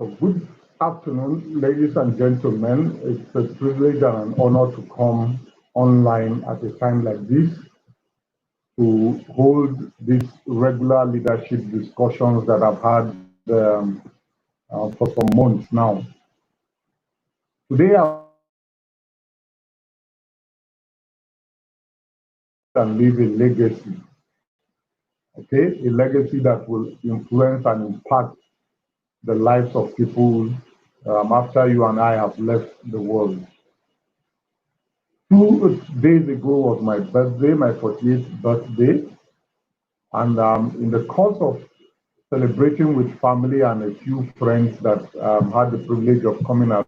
Good afternoon, ladies and gentlemen. It's a privilege and an honor to come online at a time like this to hold these regular leadership discussions that I've had for some months now. Today, I can leave a legacy, okay? A legacy that will influence and impact the lives of people after you and I have left the world. 2 days ago was my birthday, my 48th birthday. And in the course of celebrating with family and a few friends that had the privilege of coming out,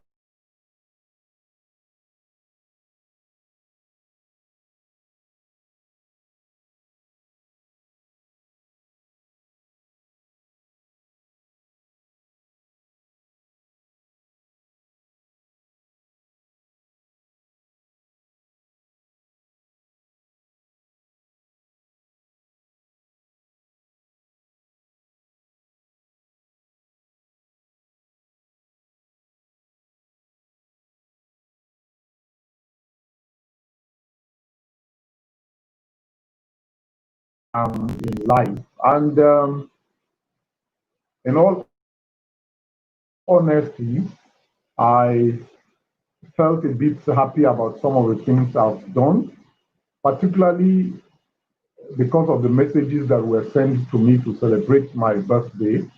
in life. And in all honesty, I felt a bit happy about some of the things I've done, particularly because of the messages that were sent to me to celebrate my birthday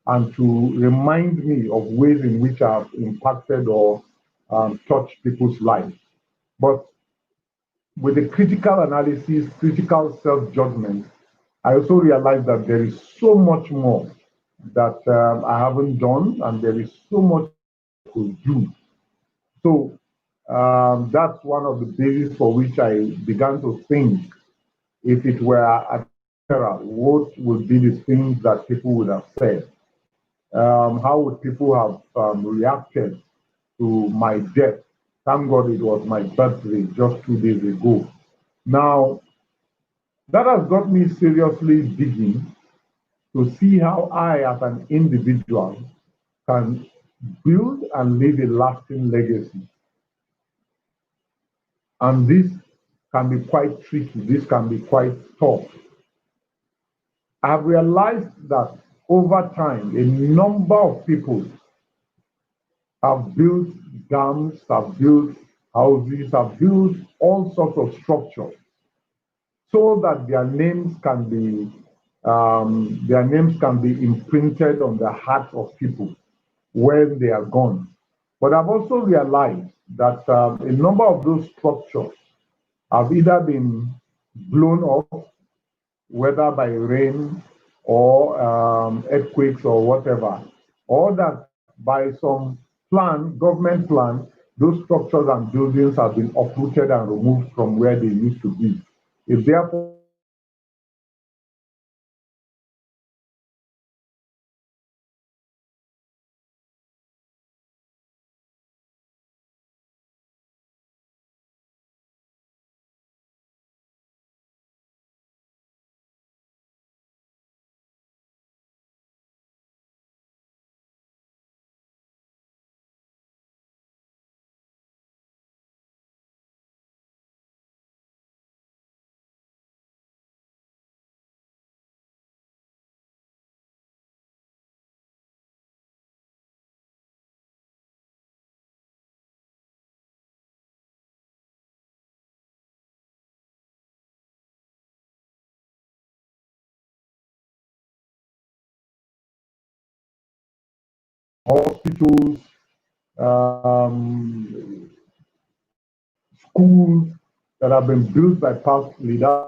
and to remind me of ways in which I've impacted or touched people's lives. But with a critical analysis, critical self-judgment, I also realized that there is so much more that I haven't done, and there is so much to do. So that's one of the bases for which I began to think, if it were a funeral, what would be the things that people would have said? How would people have reacted to my death? Thank God it was my birthday just 2 days ago. Now, that has got me seriously digging to see how I, as an individual, can build and leave a lasting legacy. And this can be quite tricky, this can be quite tough. I've realized that over time, a number of people have built dams, have built houses, have built all sorts of structures so that their names can be imprinted on the hearts of people when they are gone. But I've also realized that a number of those structures have either been blown off, whether by rain or earthquakes or whatever, or that by some plan, government plan, those structures and buildings have been uprooted and removed from where they used to be. If therefore hospitals, um, schools that have been built by past leaders,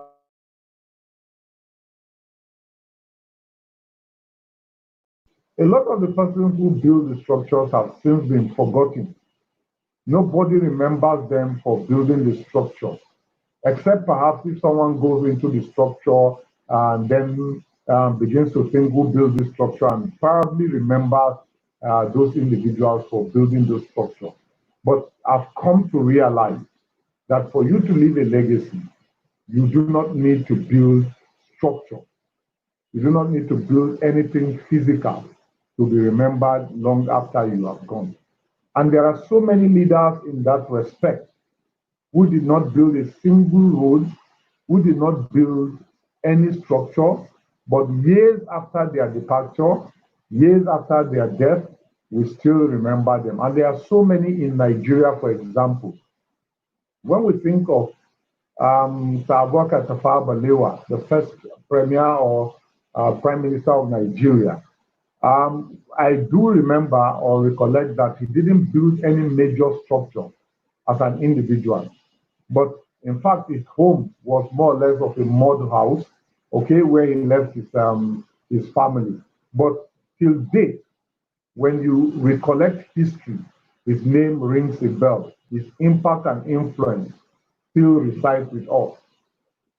a lot of the persons who build the structures have since been forgotten. Nobody remembers them for building the structures, except perhaps if someone goes into the structure and then begins to think who built this structure and probably remembers those individuals for building those structures. But I've come to realize that for you to leave a legacy, you do not need to build structure. You do not need to build anything physical. to be remembered long after you have gone. And there are so many leaders in that respect who did not build a single road, who did not build any structure, but years after their departure, years after their death, we still remember them. And there are so many in Nigeria, for example. When we think of Sir Abubakar Tafawa Balewa, the first premier or prime minister of Nigeria, I do remember or recollect that he didn't build any major structure as an individual. But in fact, his home was more or less of a mud house, okay, where he left his family. But till date, when you recollect history, his name rings a bell. His impact and influence still resides with us.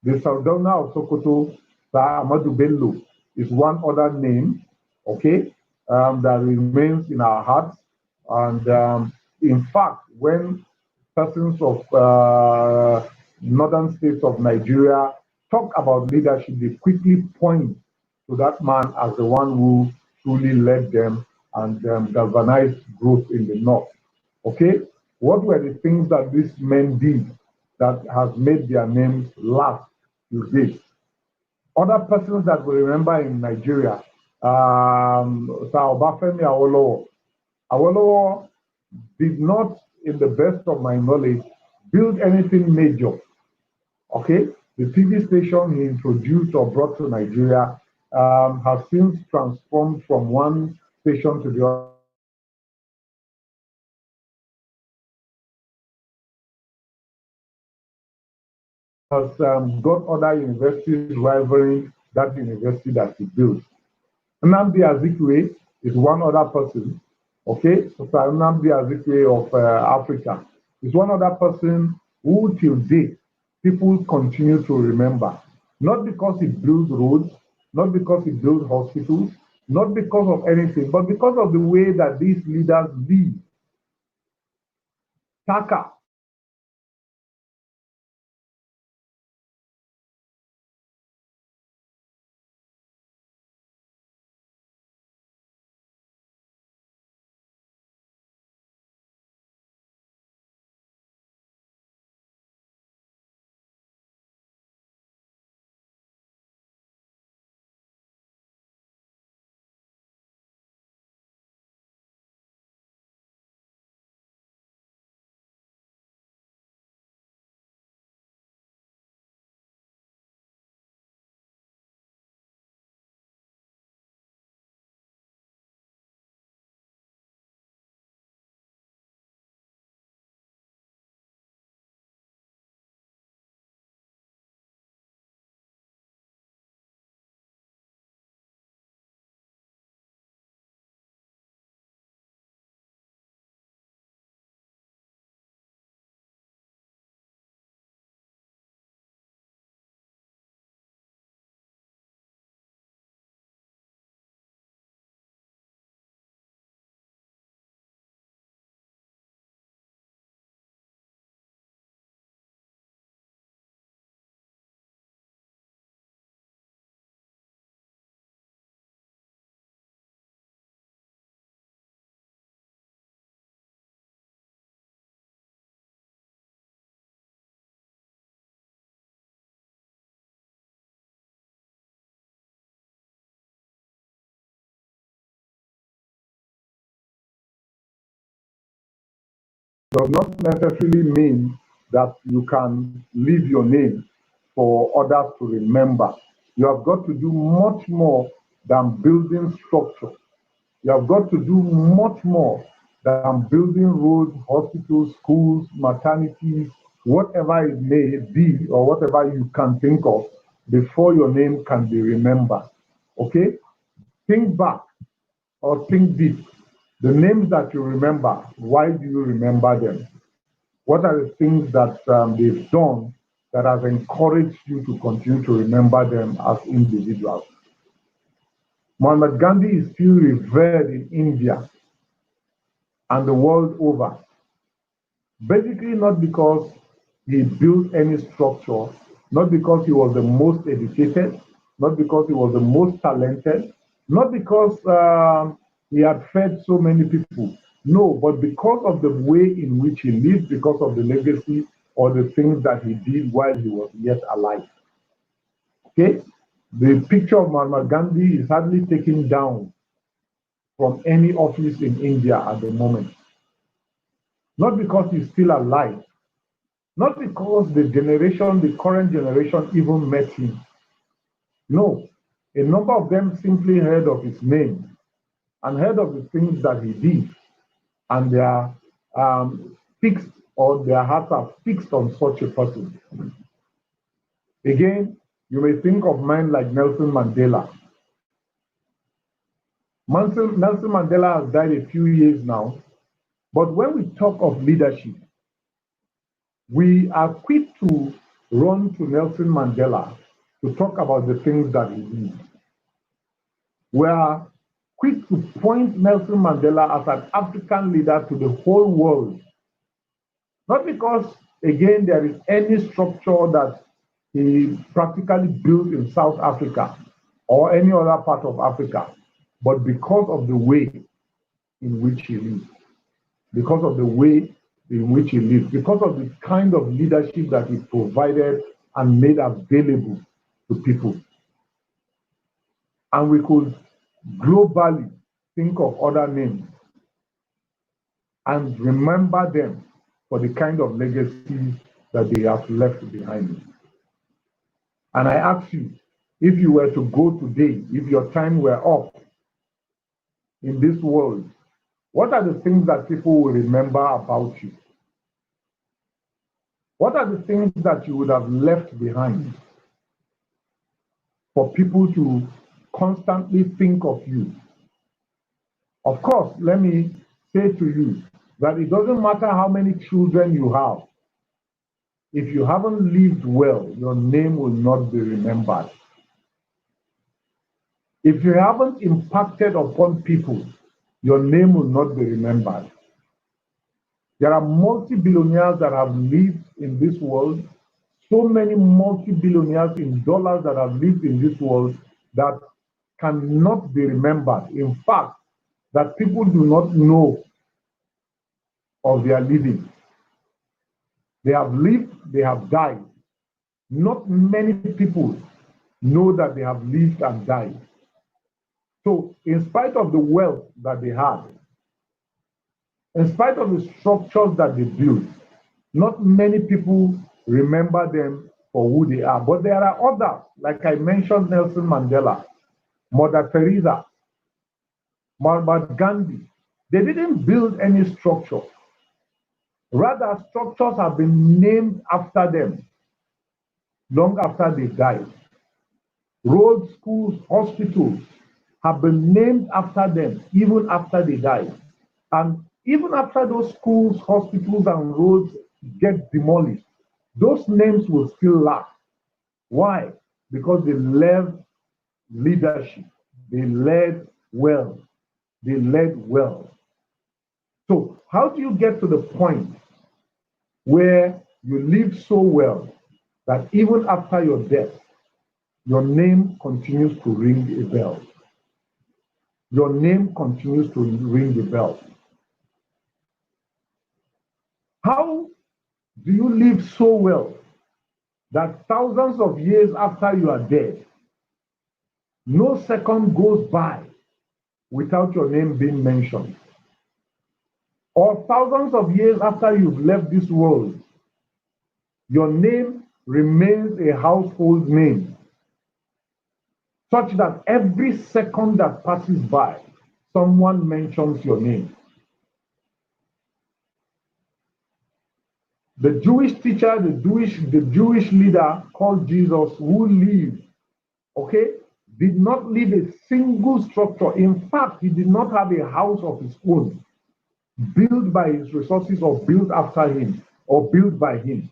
The Sardauna of Sokoto, Sir Ahmadu Bello, is one other name, okay, that remains in our hearts. And in fact, when persons of northern states of Nigeria talk about leadership, they quickly point to that man as the one who truly led them and galvanized growth in the north. Okay, what were the things that these men did that has made their names last to this? Other persons that we remember in Nigeria, Sir Obafemi Awolowo. Awolowo did not, in the best of my knowledge, build anything major. Okay, the TV station he introduced or brought to Nigeria has since transformed from one station to the other. Has got other universities rivaling that university that he built. Nnamdi Azikiwe is one other person. Okay, so Nnamdi Azikiwe of Africa is one other person who till date people continue to remember. Not because he built roads, not because he built hospitals, not because of anything, but because of the way that these leaders live. Taka does not necessarily mean that you can leave your name for others to remember. You have got to do much more than building structure. You have got to do much more than building roads, hospitals, schools, maternities, whatever it may be or whatever you can think of before your name can be remembered. Okay? Think back or think deep. The names that you remember, why do you remember them? What are the things that they've done that has encouraged you to continue to remember them as individuals? Mahatma Gandhi is still revered in India and the world over. Basically, not because he built any structure, not because he was the most educated, not because he was the most talented, not because he had fed so many people. No, but because of the way in which he lived, because of the legacy or the things that he did while he was yet alive. Okay? The picture of Mahatma Gandhi is hardly taken down from any office in India at the moment. Not because he's still alive, not because the current generation even met him. No, a number of them simply heard of his name and heard of the things that he did, and they are fixed, or their hearts are fixed on such a person. Again, you may think of men like Nelson Mandela. Nelson Mandela has died a few years now, but when we talk of leadership, we are quick to run to Nelson Mandela to talk about the things that he did. We are quick to point Nelson Mandela as an African leader to the whole world. Not because, again, there is any structure that he practically built in South Africa or any other part of Africa, but because of the way in which he lived. Because of the way in which he lived. Because of the kind of leadership that he provided and made available to people. And we could globally think of other names and remember them for the kind of legacy that they have left behind. And I ask you, if you were to go today, if your time were up in this world, what are the things that people will remember about you? What are the things that you would have left behind for people to constantly think of you? Of course, let me say to you that it doesn't matter how many children you have. If you haven't lived well, your name will not be remembered. If you haven't impacted upon people, your name will not be remembered. There are multi-billionaires that have lived in this world, so many multi-billionaires in dollars that have lived in this world that cannot be remembered. In fact, that people do not know of their living. They have lived, they have died. Not many people know that they have lived and died. So, in spite of the wealth that they had, in spite of the structures that they built, not many people remember them for who they are. But there are others, like I mentioned Nelson Mandela, Mother Teresa, Mahatma Gandhi. They didn't build any structure. Rather, structures have been named after them long after they died. Roads, schools, hospitals have been named after them even after they died. And even after those schools, hospitals, and roads get demolished, those names will still last. Why? Because they led leadership. They led well. They led well. So how do you get to the point where you live so well that even after your death, your name continues to ring a bell? Your name continues to ring a bell. How do you live so well that thousands of years after you are dead, no second goes by without your name being mentioned? Or thousands of years after you've left this world, your name remains a household name, such that every second that passes by, someone mentions your name. The Jewish teacher, the Jewish leader called Jesus, who lived, did not leave a single structure. In fact, he did not have a house of his own, built by his resources or built after him or built by him.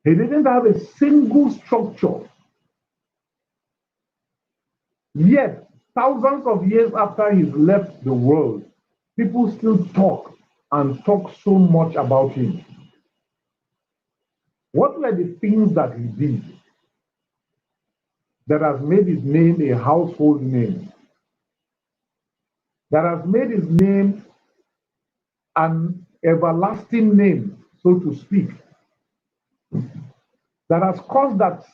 He didn't have a single structure. Yet, thousands of years after he left the world, people still talk and talk so much about him. What were the things that he did that has made his name a household name? that has made his name an everlasting name, so to speak, that has caused that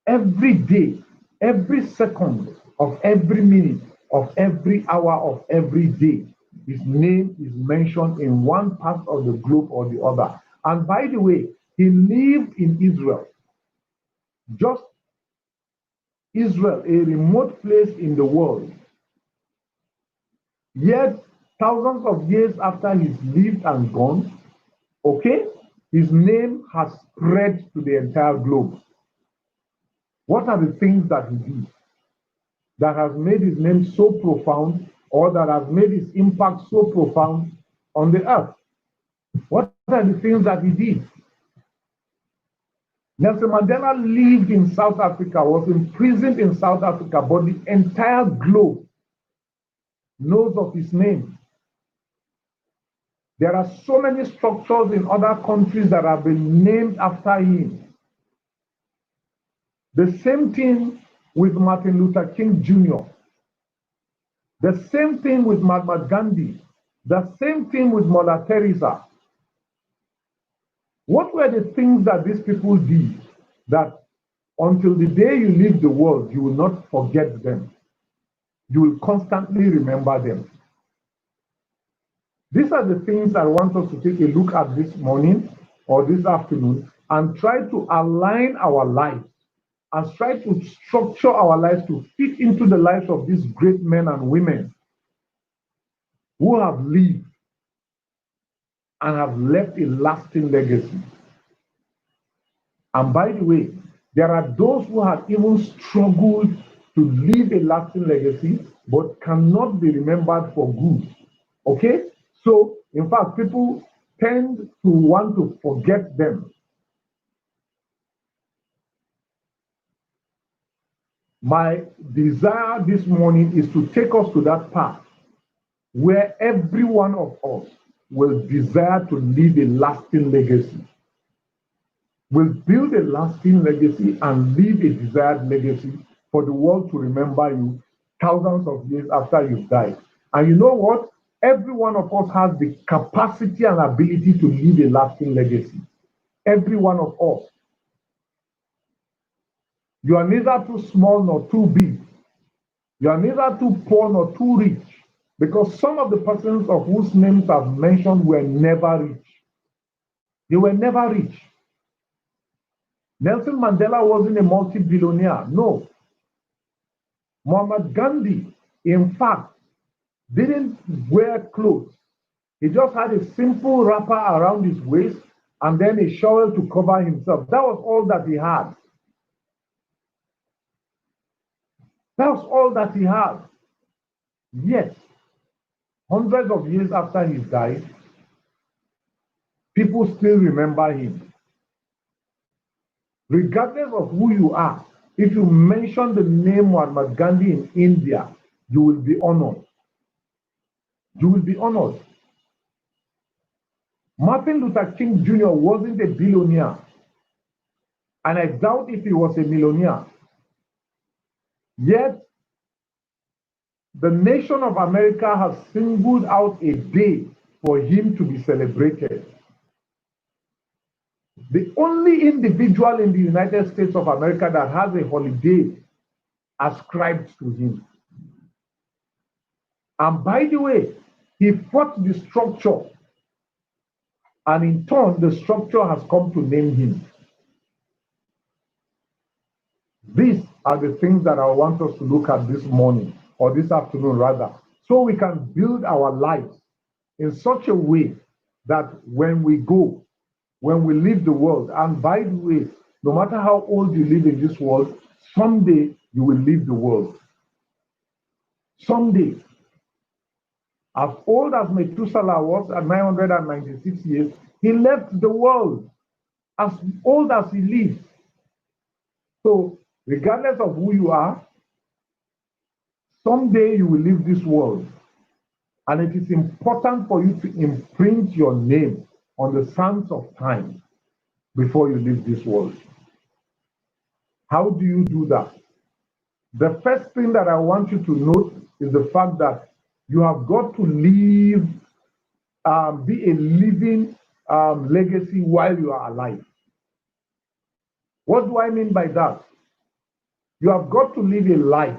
every day, every second of every minute, of every hour of every day, his name is mentioned in one part of the globe or the other. And by the way, he lived in Israel, just Israel, a remote place in the world. Yet, thousands of years after he's lived and gone, okay, his name has spread to the entire globe. What are the things that he did that has made his name so profound, or that has made his impact so profound on the earth? What are the things that he did? Nelson Mandela lived in South Africa, was imprisoned in South Africa, but the entire globe knows of his name. There are so many structures in other countries that have been named after him. The same thing with Martin Luther King Jr. The same thing with Mahatma Gandhi. The same thing with Mother Teresa. What were the things that these people did that until the day you leave the world, you will not forget them? You will constantly remember them. These are the things I want us to take a look at this morning or this afternoon and try to align our lives and try to structure our lives to fit into the lives of these great men and women who have lived and have left a lasting legacy. And by the way, there are those who have even struggled to leave a lasting legacy but cannot be remembered for good. Okay? So, in fact, people tend to want to forget them. My desire this morning is to take us to that path where every one of us will desire to leave a lasting legacy, will build a lasting legacy and leave a desired legacy for the world to remember you thousands of years after you've died. And you know what? Every one of us has the capacity and ability to leave a lasting legacy. Every one of us. You are neither too small nor too big. You are neither too poor nor too rich. Because some of the persons of whose names I've mentioned were never rich. They were never rich. Nelson Mandela wasn't a multi-billionaire. No. Muhammad Gandhi, in fact, didn't wear clothes. He just had a simple wrapper around his waist and then a shovel to cover himself. That was all that he had. That was all that he had. Yet, hundreds of years after he died, people still remember him. Regardless of who you are, if you mention the name Mahatma Gandhi in India, you will be honored. You will be honored. Martin Luther King Jr. wasn't a billionaire, and I doubt if he was a millionaire. Yet, the nation of America has singled out a day for him to be celebrated. The only individual in the United States of America that has a holiday ascribed to him. And by the way, he fought the structure, and in turn, the structure has come to name him. These are the things that I want us to look at this morning, or this afternoon rather, so we can build our lives in such a way that when we go, when we leave the world, and by the way, no matter how old you live in this world, someday you will leave the world. Someday. As old as Methuselah was at 996 years, he left the world as old as he lived. So, regardless of who you are, someday you will leave this world. And it is important for you to imprint your name on the sands of time before you leave this world. How do you do that? The first thing that I want you to note is the fact that You have got to live, be a living legacy while you are alive. What do I mean by that? You have got to live a life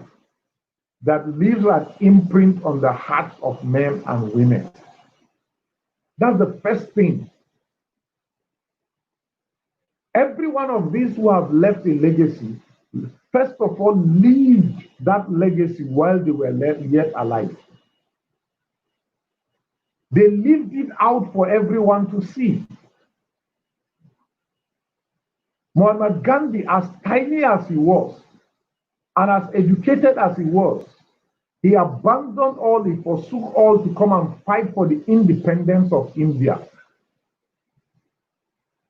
that leaves an imprint on the hearts of men and women. That's the first thing. Every one of these who have left a legacy, first of all, lived that legacy while they were yet alive. They lived it out for everyone to see. Mahatma Gandhi, as tiny as he was, and as educated as he was, he abandoned all, he forsook all to come and fight for the independence of India.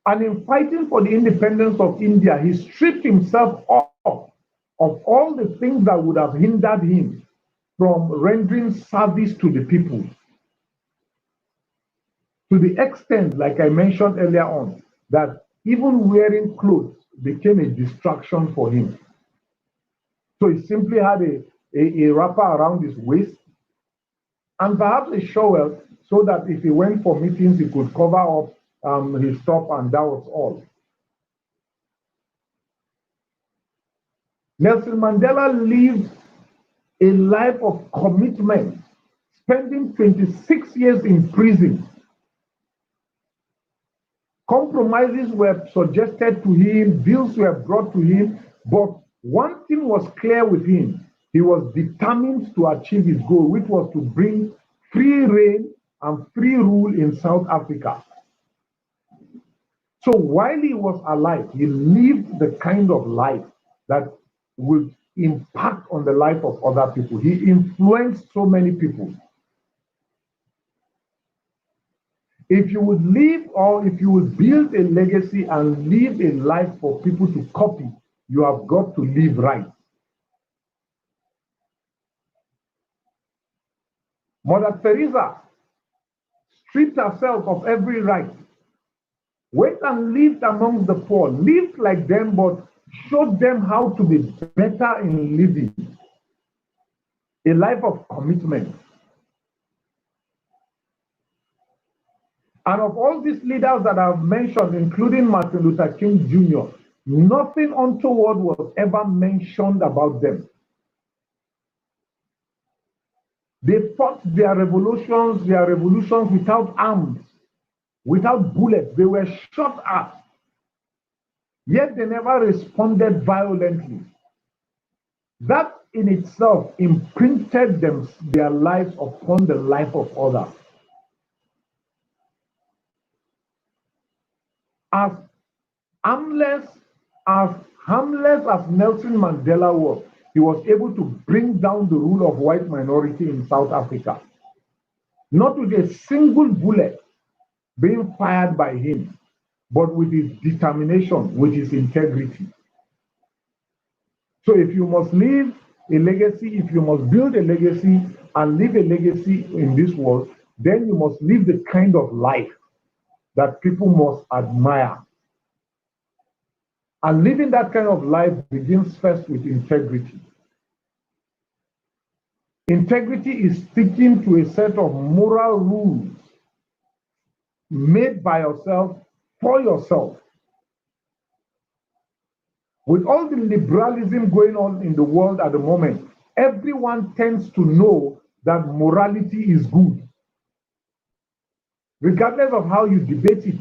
And in fighting for the independence of India, he stripped himself off of all the things that would have hindered him from rendering service to the people. To the extent, like I mentioned earlier on, that even wearing clothes became a distraction for him. So he simply had a wrapper around his waist and perhaps a shovel so that if he went for meetings, he could cover up his top, and that was all. Nelson Mandela lived a life of commitment, spending 26 years in prison. Compromises were suggested to him, deals were brought to him, but one thing was clear with him. He was determined to achieve his goal, which was to bring free reign and free rule in South Africa. So while he was alive, he lived the kind of life that would impact on the life of other people. He influenced so many people. If you would live, or if you would build a legacy and live a life for people to copy, you have got to live right. Mother Teresa stripped herself of every right, went and lived amongst the poor, lived like them, but showed them how to be better in living. A life of commitment. And of all these leaders that I've mentioned, including Martin Luther King Jr., nothing untoward was ever mentioned about them. They fought their revolutions without arms, without bullets. They were shot at, yet they never responded violently. That in itself imprinted their lives upon the life of others. As harmless as Nelson Mandela was, he was able to bring down the rule of white minority in South Africa. Not with a single bullet being fired by him, but with his determination, with his integrity. So if you must leave a legacy, if you must build a legacy and leave a legacy in this world, then you must live the kind of life that people must admire. And living that kind of life begins first with integrity. Integrity is sticking to a set of moral rules made by yourself, for yourself. With all the liberalism going on in the world at the moment, everyone tends to know that morality is good, regardless of how you debate it.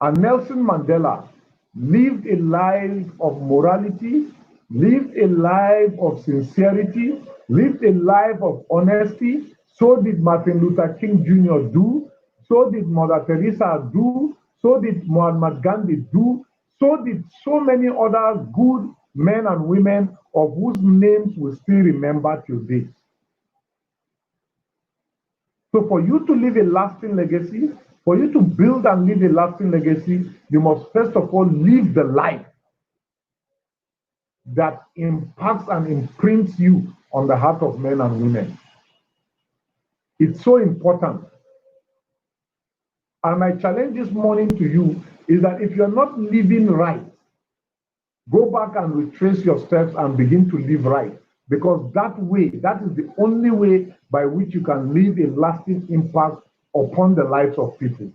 And Nelson Mandela lived a life of morality, lived a life of sincerity, lived a life of honesty. So did Martin Luther King Jr. do, so did Mother Teresa do, so did Mahatma Gandhi do, so did so many other good men and women of whose names we still remember till date. So for you to leave a lasting legacy, for you to build and leave a lasting legacy, you must first of all live the life that impacts and imprints you on the heart of men and women. It's so important. And my challenge this morning to you is that if you're not living right, go back and retrace your steps and begin to live right. because that is the only way by which you can leave a lasting impact upon the lives of people.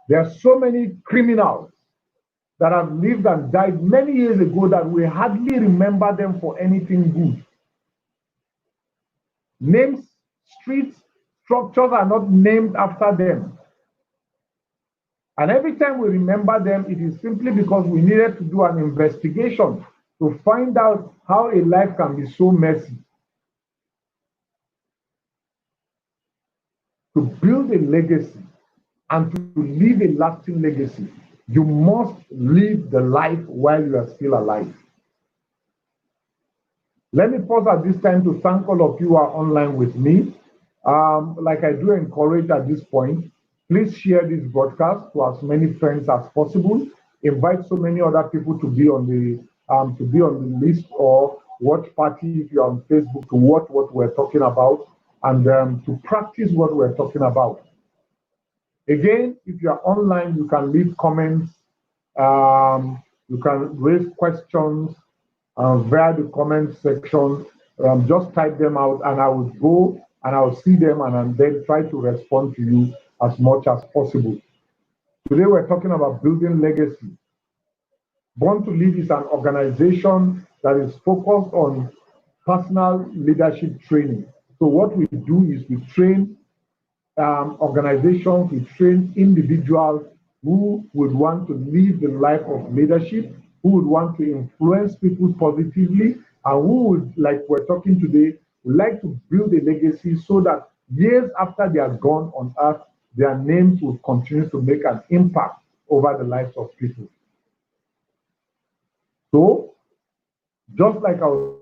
There are so many criminals that have lived and died many years ago that we hardly remember them for anything good. Names, streets, structures are not named after them. And every time we remember them, it is simply because we needed to do an investigation to find out how a life can be so messy. To build a legacy and to leave a lasting legacy, you must live the life while you are still alive. Let me pause at this time to thank all of you who are online with me. Like I do encourage at this point, please share this broadcast to as many friends as possible. Invite so many other people to be on the list or watch party if you're on Facebook to watch what we're talking about and to practice what we're talking about. Again, if you're online, you can leave comments, you can raise questions via the comment section. Just type them out and I will go and I'll see them and then try to respond to you as much as possible. Today we're talking about building legacy. Born to Lead is an organization that is focused on personal leadership training. So what we do is we train organizations, we train individuals who would want to live the life of leadership, who would want to influence people positively, and who would, like we're talking today, would like to build a legacy so that years after they are gone on earth, their names will continue to make an impact over the lives of people. So, just like our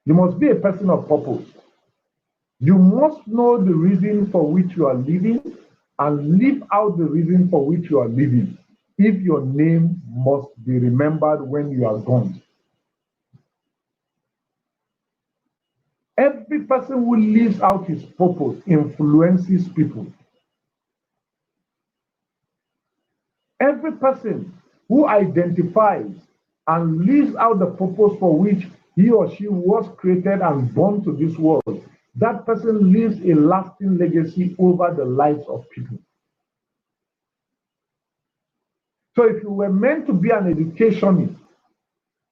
you must be a person of purpose. You must know the reason for which you are living and live out the reason for which you are living, if your name must be remembered when you are gone. Every person who lives out his purpose influences people. Every person who identifies and lives out the purpose for which he or she was created and born to this world, that person leaves a lasting legacy over the lives of people. So if you were meant to be an educationist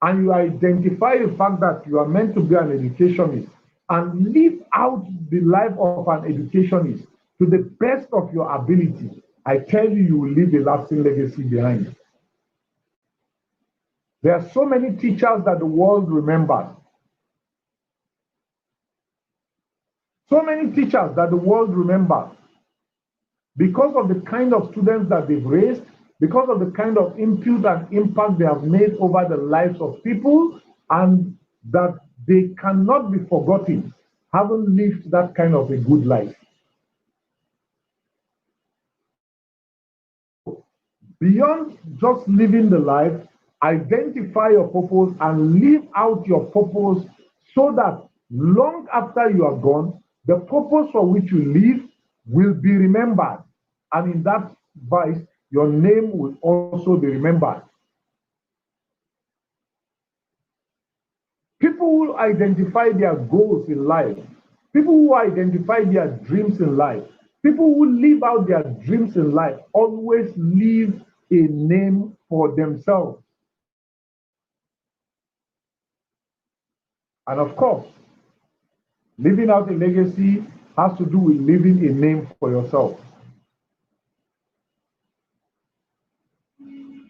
and you identify the fact that you are meant to be an educationist and live out the life of an educationist to the best of your ability, I tell you, you will leave a lasting legacy behind. There are so many teachers that the world remembers. So many teachers that the world remembers because of the kind of students that they've raised, because of the kind of input and impact they have made over the lives of people, and that they cannot be forgotten, having lived that kind of a good life. Beyond just living the life, identify your purpose and live out your purpose so that long after you are gone, the purpose for which you live will be remembered. And in that vice, your name will also be remembered. People who identify their goals in life, people who identify their dreams in life, people who live out their dreams in life always leave a name for themselves. And of course, living out a legacy has to do with leaving a name for yourself.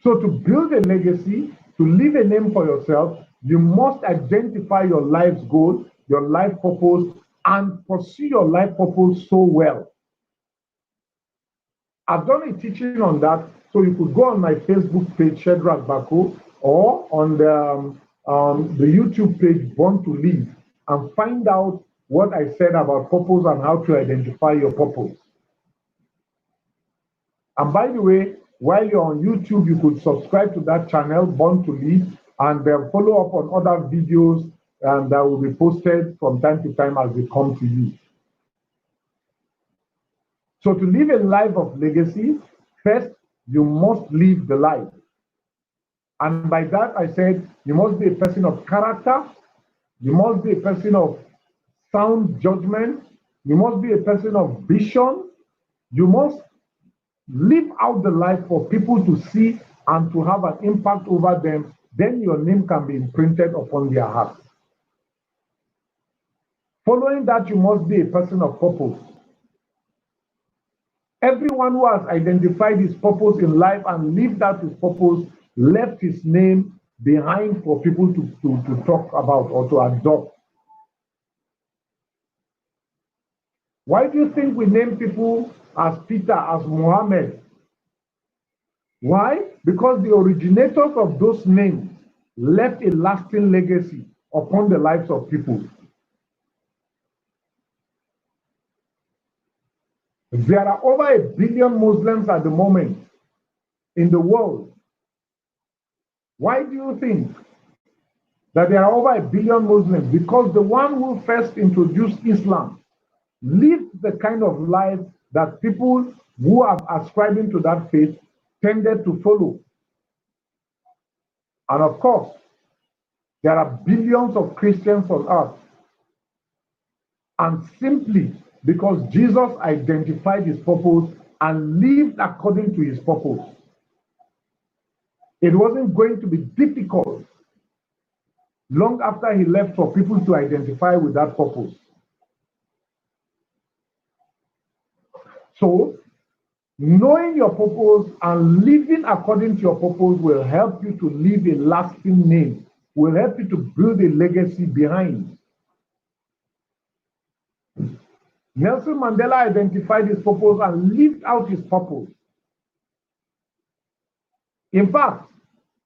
So to build a legacy, to leave a name for yourself, you must identify your life's goal, your life purpose, and pursue your life purpose so well. I've done a teaching on that, so you could go on my Facebook page, Shedrack Bako, or on the YouTube page, Born to Lead, and find out what I said about purpose and how to identify your purpose. And by the way, while you're on YouTube, you could subscribe to that channel, Born to Lead, and follow up on other videos that will be posted from time to time as they come to you. So to live a life of legacy, first, you must live the life. And by that, I said, you must be a person of character. You must be a person of sound judgment. You must be a person of vision. You must live out the life for people to see and to have an impact over them. Then your name can be imprinted upon their hearts. Following that, you must be a person of purpose. Everyone who has identified his purpose in life and lived out his purpose left his name behind for people to talk about or to adopt. Why do you think we name people as Peter, as Muhammad? Why? Because the originators of those names left a lasting legacy upon the lives of people. There are over 1 billion Muslims at the moment in the world. Why do you think that there are over 1 billion Muslims? Because the one who first introduced Islam lived the kind of life that people who are ascribing to that faith tended to follow. And of course, there are billions of Christians on earth. And simply because Jesus identified his purpose and lived according to his purpose, it wasn't going to be difficult long after he left for people to identify with that purpose. So, knowing your purpose and living according to your purpose will help you to leave a lasting name, will help you to build a legacy behind. Nelson Mandela identified his purpose and lived out his purpose. In fact,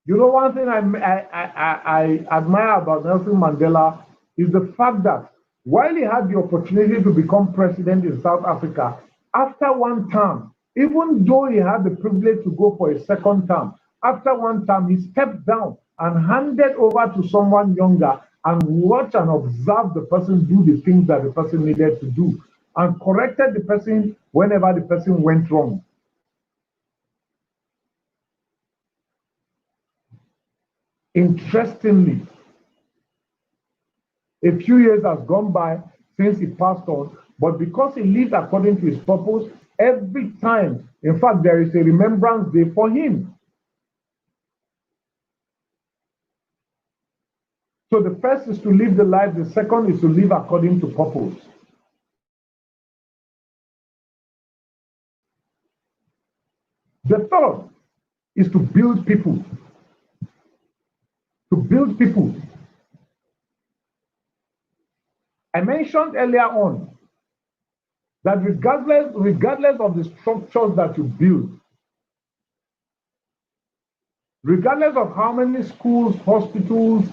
you know, one thing I admire about Nelson Mandela is the fact that while he had the opportunity to become president in South Africa, after one term, even though he had the privilege to go for a second term, after one term, he stepped down and handed over to someone younger and watched and observed the person do the things that the person needed to do and corrected the person whenever the person went wrong. Interestingly, a few years has gone by since he passed on, but because he lived according to his purpose, every time, in fact, there is a remembrance day for him. So the first is to live the life, the second is to live according to purpose. The third is to build people. To build people. I mentioned earlier on that regardless of the structures that you build, regardless of how many schools, hospitals,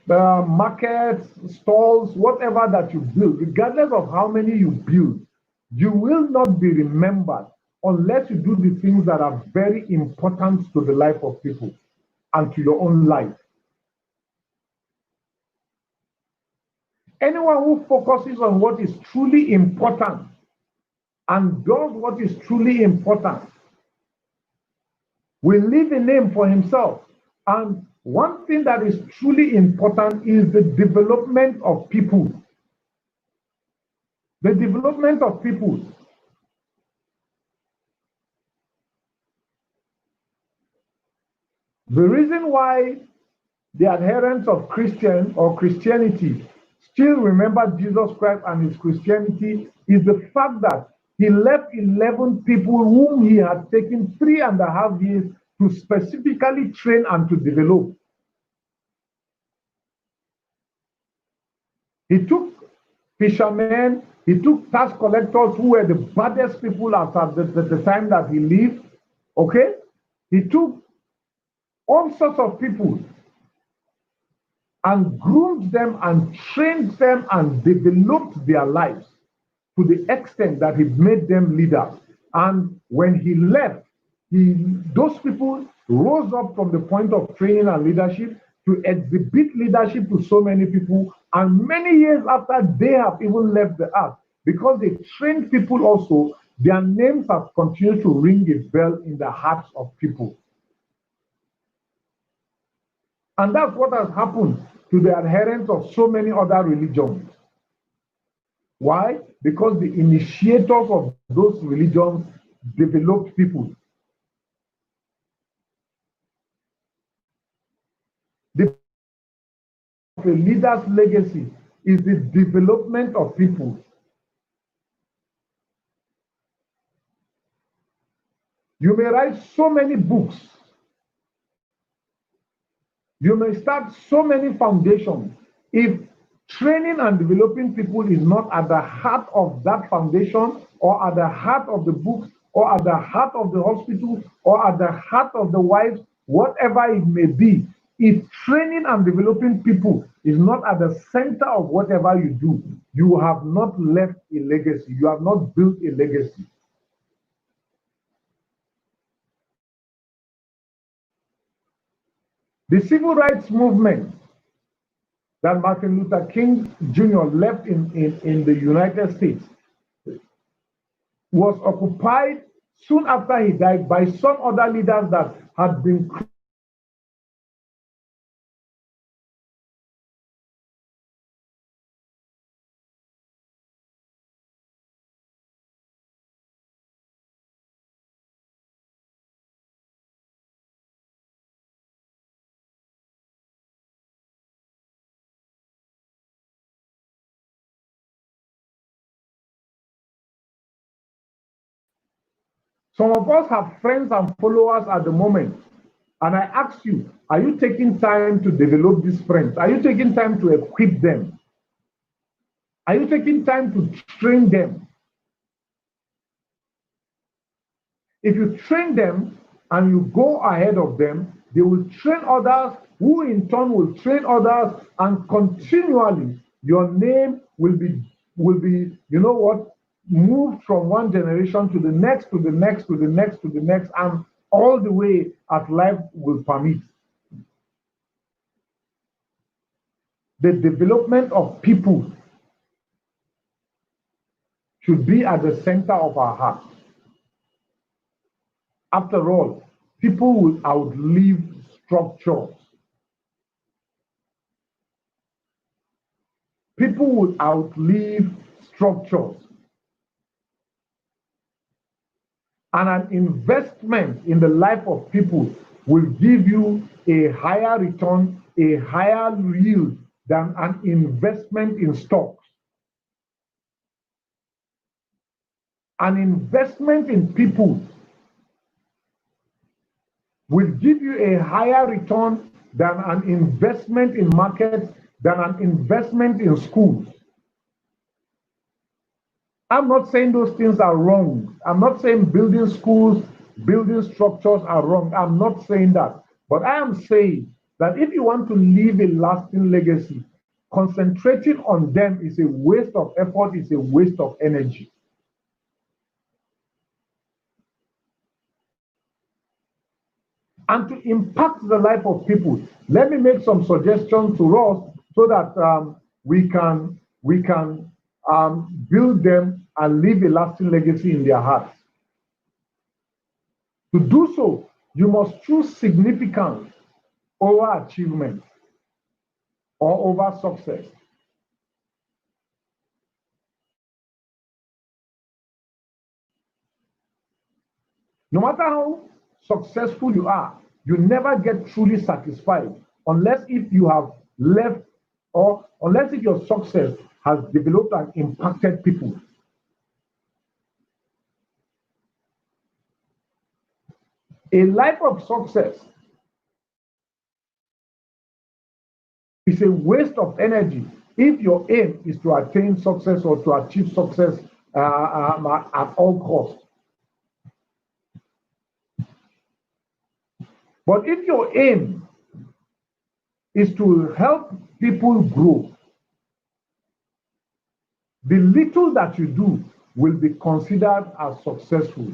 markets, stalls, whatever that you build, regardless of how many you build, you will not be remembered unless you do the things that are very important to the life of people and to your own life. Anyone who focuses on what is truly important and does what is truly important will leave a name for himself. And one thing that is truly important is the development of people. The development of people. The reason why the adherents of Christianity still remember Jesus Christ and his Christianity is the fact that he left 11 people whom he had taken 3.5 years to specifically train and to develop. He took fishermen, he took tax collectors who were the baddest people at the time that he lived, okay? He took all sorts of people and groomed them and trained them and developed their lives to the extent that he made them leaders. And when he left, those people rose up from the point of training and leadership to exhibit leadership to so many people. And many years after they have even left the earth, because they trained people also, their names have continued to ring a bell in the hearts of people. And that's what has happened to the adherents of so many other religions. Why? Because the initiators of those religions developed people. The a leader's legacy is the development of people. You may write so many books. You may start so many foundations. If training and developing people is not at the heart of that foundation, or at the heart of the books, or at the heart of the hospital, or at the heart of the wives, whatever it may be, if training and developing people is not at the center of whatever you do, you have not left a legacy. You have not built a legacy. The civil rights movement that Martin Luther King Jr. left in the United States was occupied soon after he died by some other leaders that had been Some of us have friends and followers at the moment. And I ask you, are you taking time to develop these friends? Are you taking time to equip them? Are you taking time to train them? If you train them and you go ahead of them, they will train others, who in turn will train others, and continually your name will be, you know what, moved from one generation to the next, to the next, to the next, to the next, and all the way as life will permit. The development of people should be at the center of our heart. After all, people will outlive structures. People will outlive structures. And an investment in the life of people will give you a higher return, a higher yield than an investment in stocks. An investment in people will give you a higher return than an investment in markets, than an investment in schools. I'm not saying those things are wrong. I'm not saying building schools, building structures are wrong. I'm not saying that. But I am saying that if you want to leave a lasting legacy, concentrating on them is a waste of effort, it's a waste of energy. And to impact the life of people, let me make some suggestions to us so that we can build them and leave a lasting legacy in their hearts. To do so, you must choose significance over achievement or over success. No matter how successful you are, you never get truly satisfied unless if you have left, or unless if your success has developed and impacted people. A life of success is a waste of energy if your aim is to attain success or to achieve success at all costs. But if your aim is to help people grow, the little that you do will be considered as successful.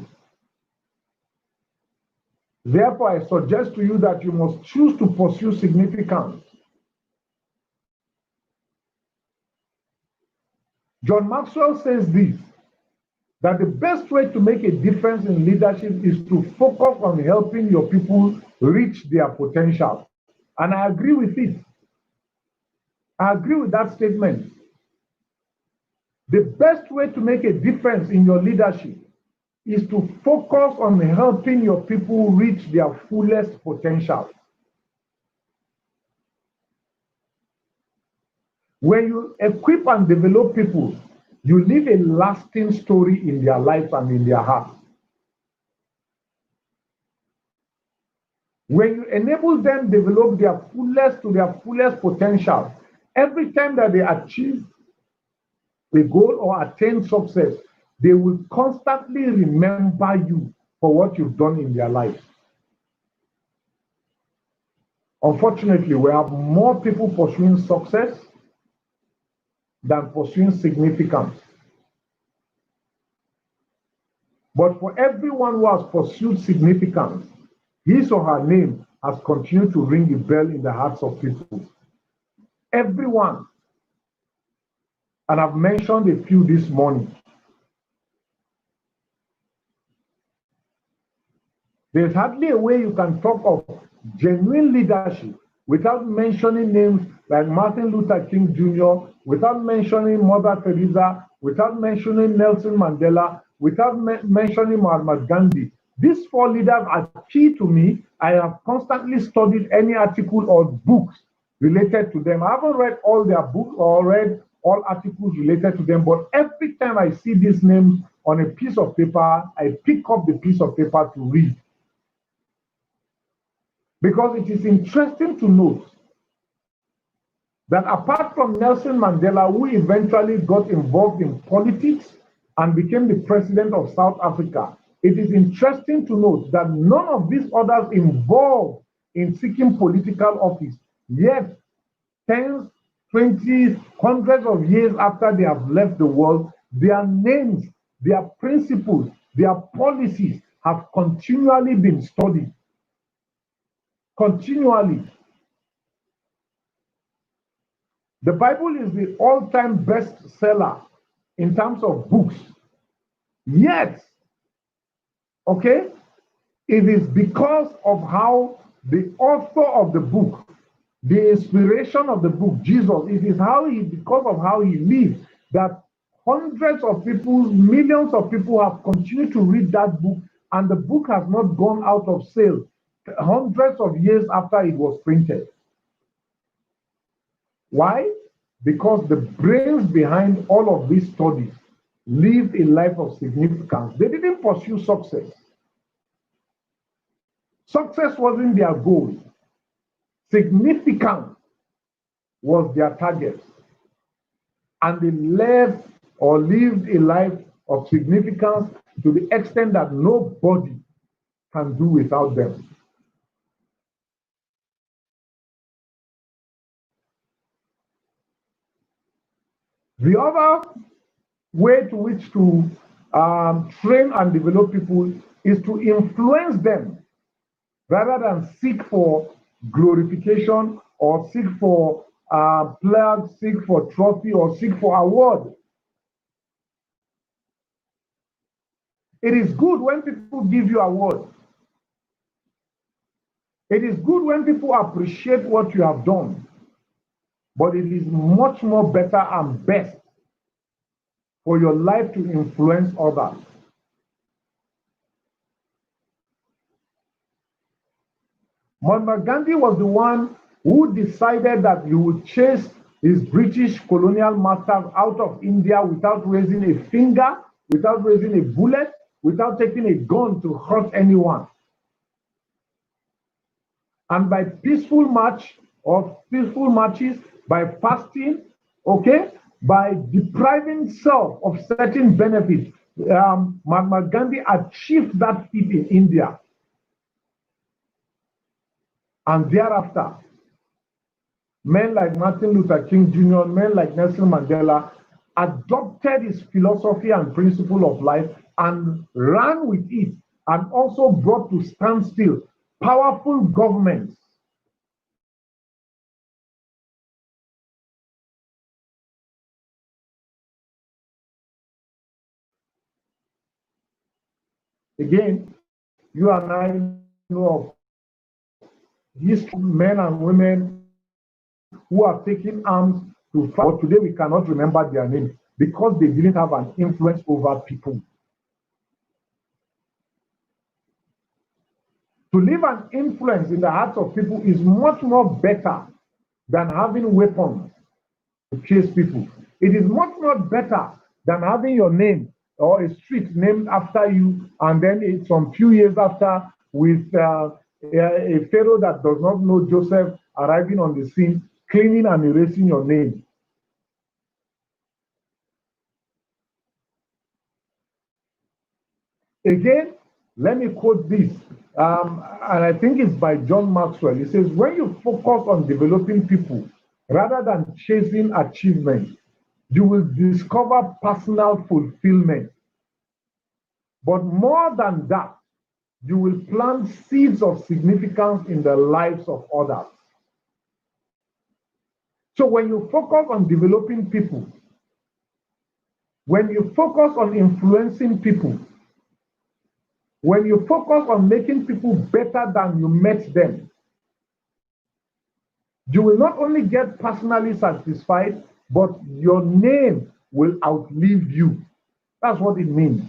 Therefore, I suggest to you that you must choose to pursue significance. John Maxwell says this: that the best way to make a difference in leadership is to focus on helping your people reach their potential. And I agree with it. I agree with that statement. The best way to make a difference in your leadership is to focus on helping your people reach their fullest potential. When you equip and develop people, you leave a lasting story in their lives and in their hearts. When you enable them develop their fullest potential, every time that they achieve a goal or attain success, they will constantly remember you for what you've done in their lives. Unfortunately, we have more people pursuing success than pursuing significance. But for everyone who has pursued significance, his or her name has continued to ring a bell in the hearts of people. Everyone. And I've mentioned a few this morning. There's hardly a way you can talk of genuine leadership without mentioning names like Martin Luther King Jr., without mentioning Mother Teresa, without mentioning Nelson Mandela, without mentioning Mahatma Gandhi. These four leaders are key to me. I have constantly studied any article or books related to them. I haven't read all their books or read all articles related to them, but every time I see these names on a piece of paper, I pick up the piece of paper to read. Because it is interesting to note that apart from Nelson Mandela, who eventually got involved in politics and became the president of South Africa, it is interesting to note that none of these others involved in seeking political office, yet tens, 20s, hundreds of years after they have left the world, their names, their principles, their policies have continually been studied. Continually. The Bible is the all-time bestseller in terms of books. Yet, okay, it is because of how the author of the book, the inspiration of the book, Jesus, it is because of how he lived, that hundreds of people, millions of people have continued to read that book, and the book has not gone out of sale hundreds of years after it was printed. Why? Because the brains behind all of these studies lived a life of significance. They didn't pursue success. Success wasn't their goal. Significance was their target. And they lived a life of significance to the extent that nobody can do without them. The other way to which to train and develop people is to influence them rather than seek for glorification or seek for flags, seek for trophy, or seek for award. It is good when people give you awards. It is good when people appreciate what you have done. But it is much more better and best for your life to influence others. Mahatma Gandhi was the one who decided that he would chase his British colonial masters out of India without raising a finger, without raising a bullet, without taking a gun to hurt anyone. And by peaceful marches, by fasting, okay, by depriving self of certain benefits, Mahatma Gandhi achieved that feat in India. And thereafter, men like Martin Luther King Jr., men like Nelson Mandela adopted his philosophy and principle of life and ran with it, and also brought to standstill powerful governments. Again, you and I know of history, men and women who have taken arms to fight, but today we cannot remember their names because they didn't have an influence over people. To leave an influence in the hearts of people is much more better than having weapons to chase people. It is much more better than having your name or a street named after you, and then some few years after, with a Pharaoh that does not know Joseph arriving on the scene, cleaning and erasing your name. Again, let me quote this, and I think it's by John Maxwell. He says, when you focus on developing people rather than chasing achievements, you will discover personal fulfillment. But more than that, you will plant seeds of significance in the lives of others. So when you focus on developing people, when you focus on influencing people, when you focus on making people better than you met them, you will not only get personally satisfied, but your name will outlive you. That's what it means.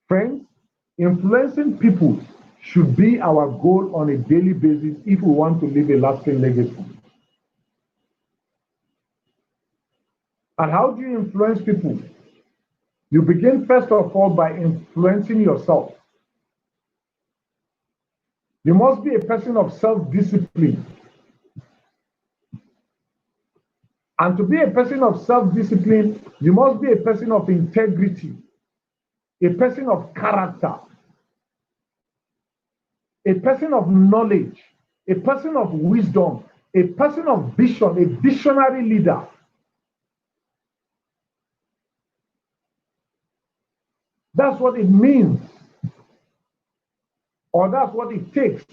Friends, influencing people should be our goal on a daily basis if we want to leave a lasting legacy. And how do you influence people? You begin first of all by influencing yourself. You must be a person of self-discipline. And to be a person of self-discipline, you must be a person of integrity, a person of character, a person of knowledge, a person of wisdom, a person of vision, a visionary leader. That's what it means, or that's what it takes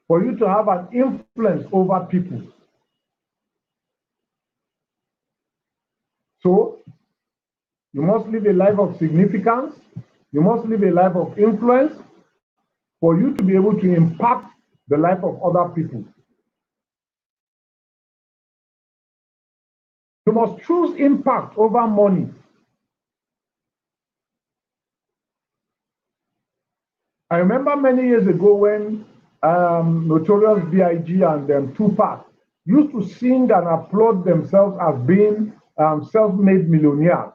for you to have an influence over people. So, you must live a life of significance, you must live a life of influence for you to be able to impact the life of other people. You must choose impact over money. I remember many years ago when Notorious B.I.G. and Tupac used to sing and applaud themselves as being self-made millionaires.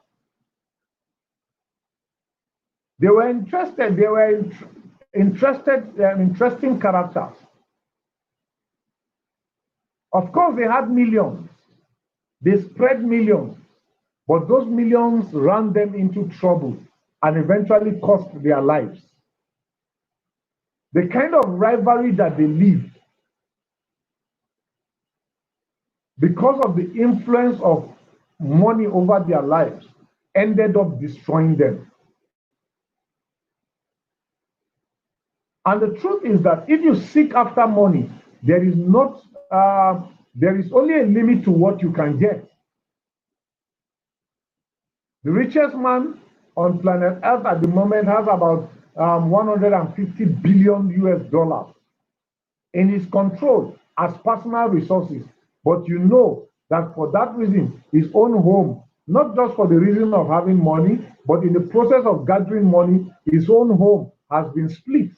They were interested, interesting characters. Of course, they had millions. They spread millions, but those millions ran them into trouble and eventually cost their lives. The kind of rivalry that they lived, because of the influence of money over their lives, ended up destroying them. And the truth is that if you seek after money, there is only a limit to what you can get. The richest man on planet Earth at the moment has about 150 billion US dollars in his control as personal resources. But you know that for that reason, his own home, not just for the reason of having money, but in the process of gathering money, his own home has been split.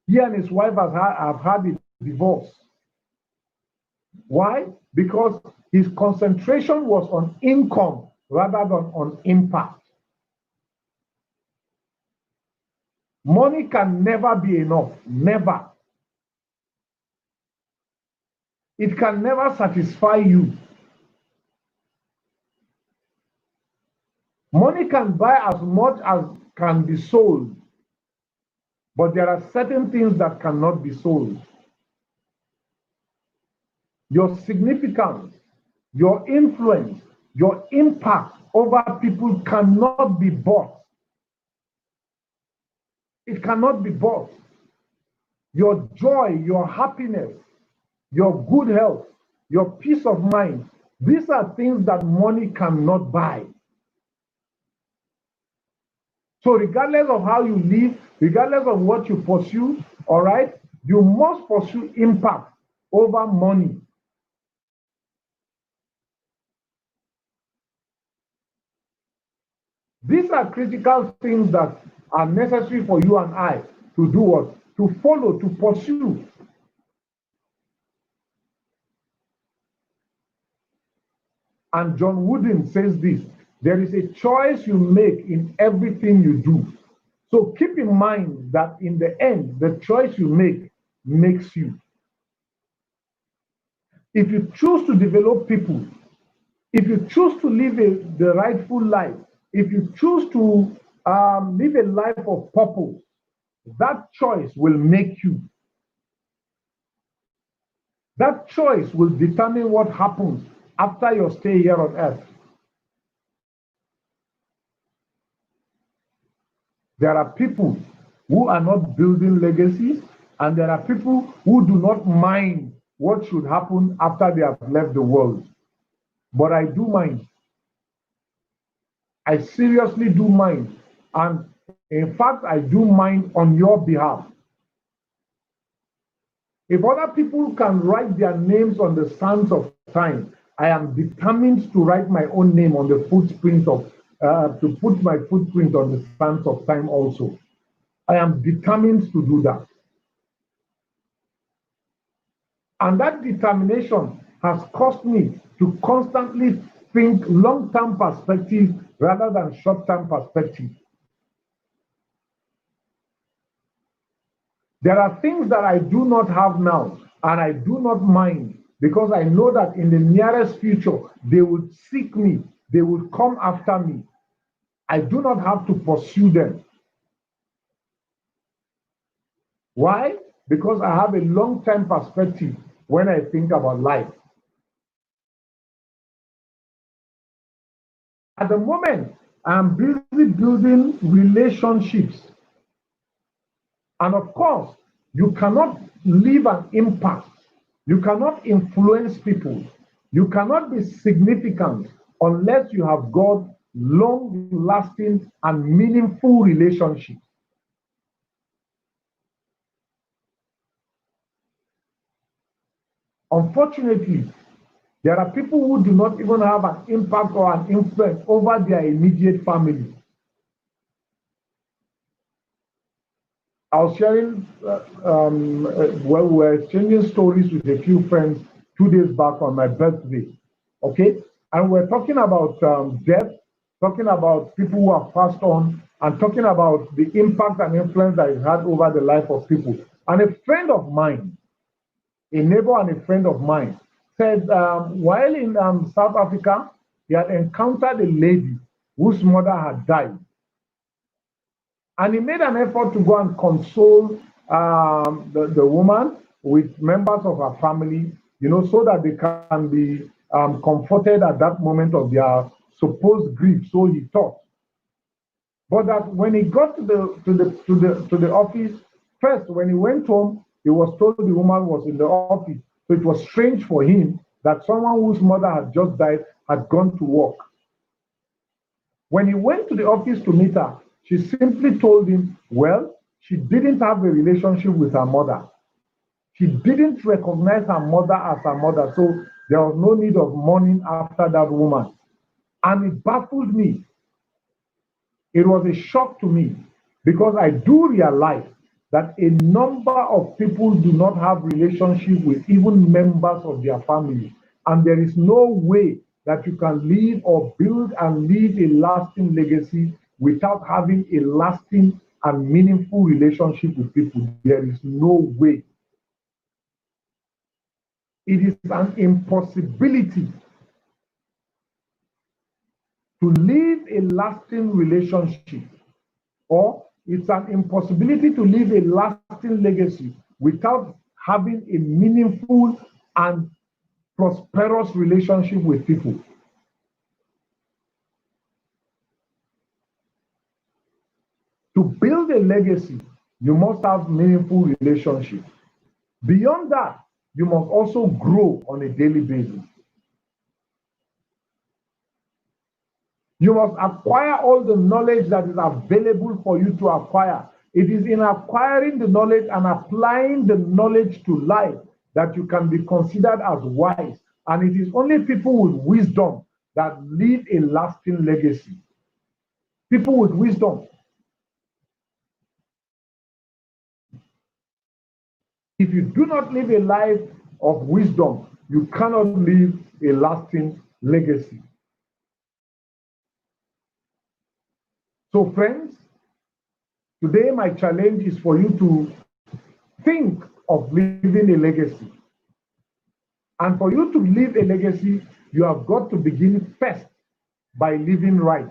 He and his wife have had a divorce. Why? Because his concentration was on income rather than on impact. Money can never be enough, never. It can never satisfy you. Money can buy as much as can be sold, but there are certain things that cannot be sold. Your significance, your influence, your impact over people cannot be bought. It cannot be bought. Your joy, your happiness, your good health, your peace of mind, These are things that money cannot buy. So regardless of how you live, regardless of what you pursue, all right, you must pursue impact over money. These are critical things that are necessary for you and I to do what? To follow, to pursue. And John Wooden says this, there is a choice you make in everything you do. So keep in mind that in the end, the choice you make makes you. If you choose to develop people, if you choose to live the rightful life, if you choose to live a life of purpose, that choice will make you. That choice will determine what happens after your stay here on earth. There are people who are not building legacies, and there are people who do not mind what should happen after they have left the world. But I do mind. I seriously do mind. And in fact, I do mind on your behalf. If other people can write their names on the sands of time, I am determined to write my own name on the footprint of, to put my footprint on the sands of time also. I am determined to do that. And that determination has caused me to constantly think long-term perspective rather than short-term perspective. There are things that I do not have now, and I do not mind, because I know that in the nearest future, they will seek me, they will come after me. I do not have to pursue them. Why? Because I have a long-term perspective when I think about life. At the moment, I'm busy building relationships. And of course, you cannot leave an impact. You cannot influence people. You cannot be significant unless you have got long-lasting and meaningful relationships. Unfortunately, there are people who do not even have an impact or an influence over their immediate family. I was sharing, well, we were exchanging stories with a few friends 2 days back on my birthday, okay? And we're talking about death, talking about people who have passed on, and talking about the impact and influence that it had over the life of people. And a friend of mine, a neighbor and a friend of mine, said while in South Africa, he had encountered a lady whose mother had died. And he made an effort to go and console the woman with members of her family, so that they can be comforted at that moment of their supposed grief. So he thought. But that when he got to the office, first when he went home, he was told the woman was in the office. So it was strange for him that someone whose mother had just died had gone to work. When he went to the office to meet her, she simply told him, well, she didn't have a relationship with her mother. She didn't recognize her mother as her mother, so there was no need of mourning after that woman. And it baffled me. It was a shock to me, because I do realize that a number of people do not have relationship with even members of their family. And there is no way that you can live or build and leave a lasting legacy without having a lasting and meaningful relationship with people. There is no way. It is an impossibility to live a lasting relationship, or it's an impossibility to live a lasting legacy without having a meaningful and prosperous relationship with people. To build a legacy, you must have meaningful relationships. Beyond that, you must also grow on a daily basis. You must acquire all the knowledge that is available for you to acquire. It is in acquiring the knowledge and applying the knowledge to life that you can be considered as wise. And it is only people with wisdom that leave a lasting legacy. People with wisdom. If you do not live a life of wisdom, you cannot leave a lasting legacy. So, friends, today my challenge is for you to think of leaving a legacy. And for you to leave a legacy, you have got to begin first by living right.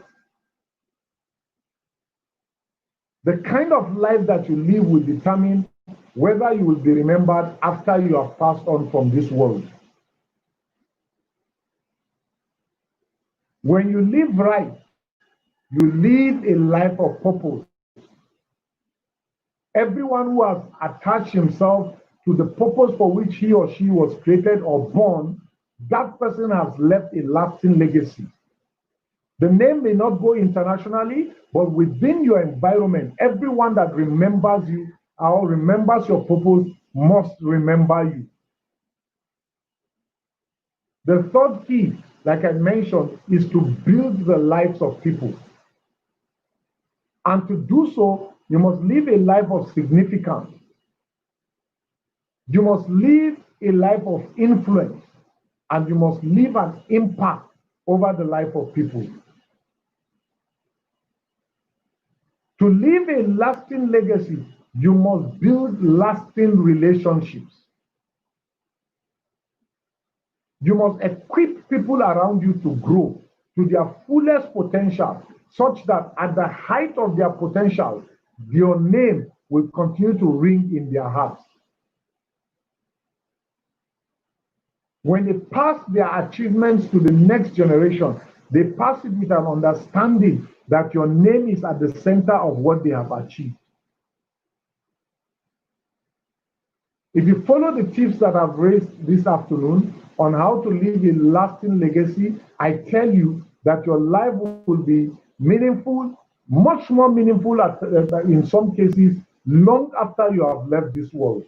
The kind of life that you live will determine whether you will be remembered after you have passed on from this world. When you live right, you live a life of purpose. Everyone who has attached himself to the purpose for which he or she was created or born, that person has left a lasting legacy. The name may not go internationally, but within your environment, everyone that remembers you or remembers your purpose must remember you. The third key, like I mentioned, is to build the lives of people. And to do so, you must live a life of significance. You must live a life of influence, and you must leave an impact over the life of people. To leave a lasting legacy, you must build lasting relationships. You must equip people around you to grow to their fullest potential, such that at the height of their potential, your name will continue to ring in their hearts. When they pass their achievements to the next generation, they pass it with an understanding that your name is at the center of what they have achieved. If you follow the tips that I've raised this afternoon on how to leave a lasting legacy, I tell you that your life will be meaningful, much more meaningful in some cases, long after you have left this world.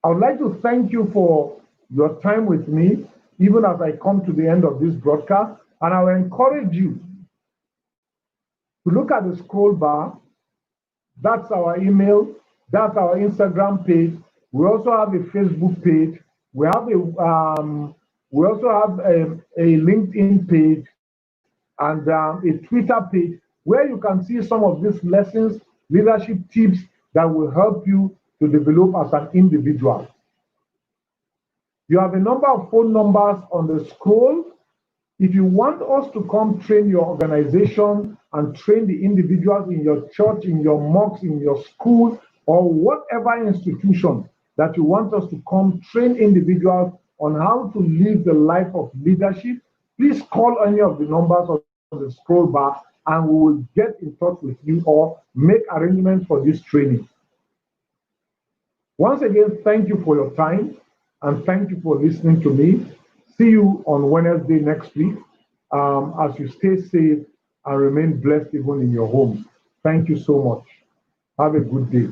I would like to thank you for your time with me, even as I come to the end of this broadcast, and I will encourage you to look at the scroll bar. That's our email, that's our Instagram page. We also have a Facebook page. We also have a LinkedIn page and a Twitter page where you can see some of these lessons, leadership tips that will help you to develop as an individual. You have a number of phone numbers on the scroll. If you want us to come train your organization and train the individuals in your church, in your mosque, in your school, or whatever institution that you want us to come train individuals on how to live the life of leadership, please call any of the numbers on the scroll bar and we will get in touch with you or make arrangements for this training. Once again, thank you for your time and thank you for listening to me. See you on Wednesday next week as you stay safe and remain blessed even in your home. Thank you so much. Have a good day.